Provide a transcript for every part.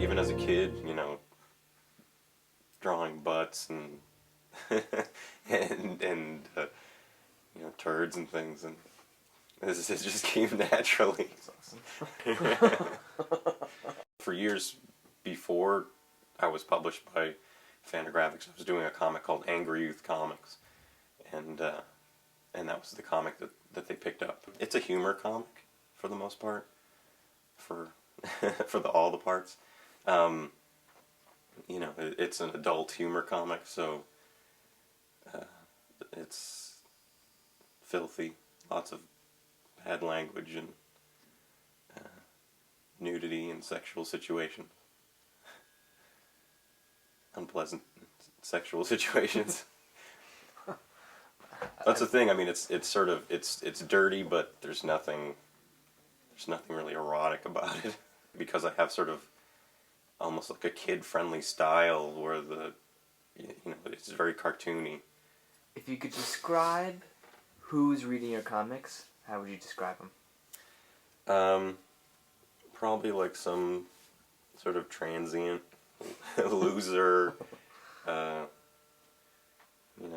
even as a kid, drawing butts and and turds and things, and this just came naturally. That's awesome. For years before I was published by Fantagraphics, I was doing a comic called Angry Youth Comix, and that was the comic that they picked up. It's a humor comic for the most part, for all the parts. It's an adult humor comic, so it's filthy, lots of bad language and nudity and sexual situations, unpleasant sexual situations. That's the thing. I mean, it's sort of it's dirty, but there's nothing really erotic about it, because I have sort of almost like a kid-friendly style where it's very cartoony. If you could describe who's reading your comics, how would you describe them? Probably like some sort of transient loser,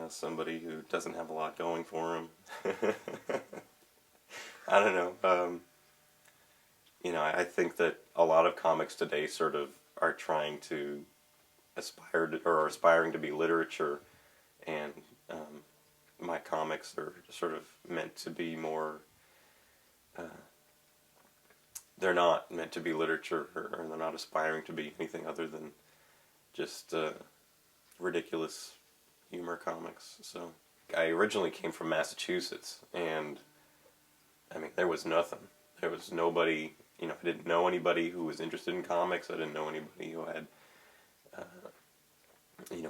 somebody who doesn't have a lot going for him. I don't know. I think that a lot of comics today sort of are trying to aspiring to be literature, and my comics are sort of meant to be more. They're not meant to be literature, or they're not aspiring to be anything other than just ridiculous humor comics. So I originally came from Massachusetts, and I mean, there was nothing. There was nobody, I didn't know anybody who was interested in comics. I didn't know anybody who had,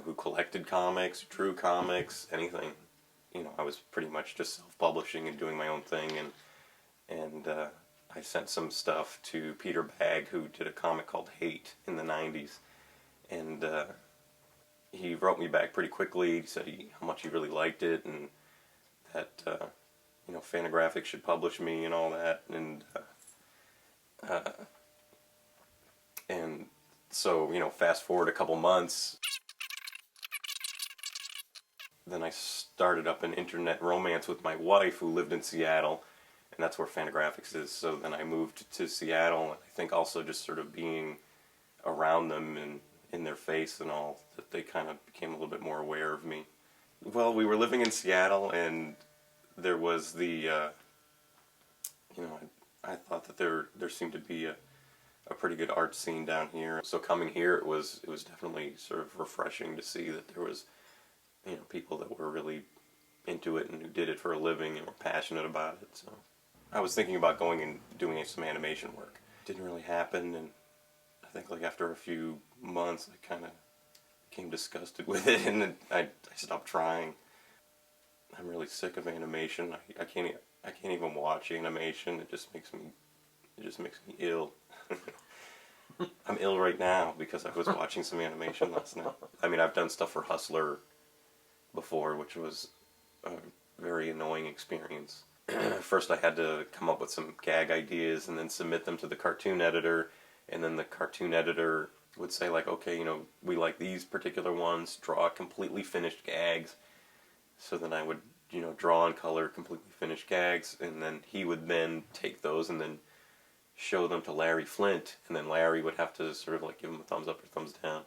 who collected comics, drew comics, anything. I was pretty much just self-publishing and doing my own thing, and I sent some stuff to Peter Bagg, who did a comic called Hate in the 90s, and he wrote me back pretty quickly. He said how much he really liked it, and that Fantagraphics should publish me and all that, and so fast forward a couple months, then I started up an internet romance with my wife, who lived in Seattle, and that's where Fantagraphics is. So then I moved to Seattle, and I think also just sort of being around them and in their face and all, that they kind of became a little bit more aware of me. Well, we were living in Seattle, and there was the, I thought that there seemed to be a pretty good art scene down here. So coming here, it was definitely sort of refreshing to see that there was, people that were really into it and who did it for a living and were passionate about it. So I was thinking about going and doing some animation work. Didn't really happen, and I think like after a few months, I kind of became disgusted with it, and then I stopped trying. I'm really sick of animation. I can't even watch animation. It just makes me ill. I'm ill right now because I was watching some animation last night. I mean, I've done stuff for Hustler before, which was a very annoying experience. First I had to come up with some gag ideas and then submit them to the cartoon editor, and then the cartoon editor would say like, okay, we like these particular ones, draw completely finished gags. So then I would, draw and color completely finished gags, and then he would then take those and then show them to Larry Flint, and then Larry would have to sort of like give him a thumbs up or thumbs down.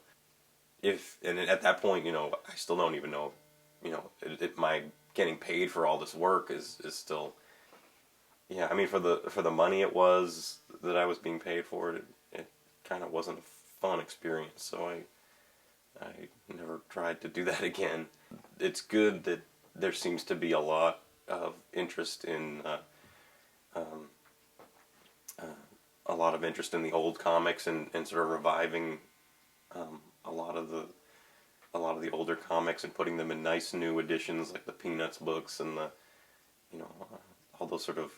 And at that point, I still don't even know, my getting paid for all this work is still, yeah, I mean, for the money it was that I was being paid for, it kind of wasn't a fun experience, so I never tried to do that again. It's good that there seems to be a lot of interest in a lot of interest in the old comics, and sort of reviving a lot of the older comics and putting them in nice new editions like the Peanuts books and the all those sort of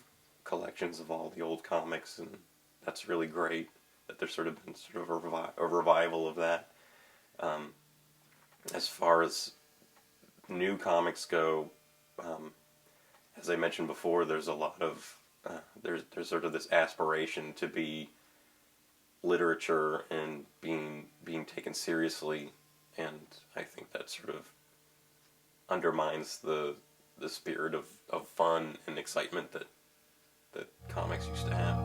collections of all the old comics, and that's really great that there's sort of been sort of a revival of that. As far as new comics go, as I mentioned before, there's a lot of there's sort of this aspiration to be literature and being taken seriously, and I think that sort of undermines the spirit of fun and excitement that comics used to have.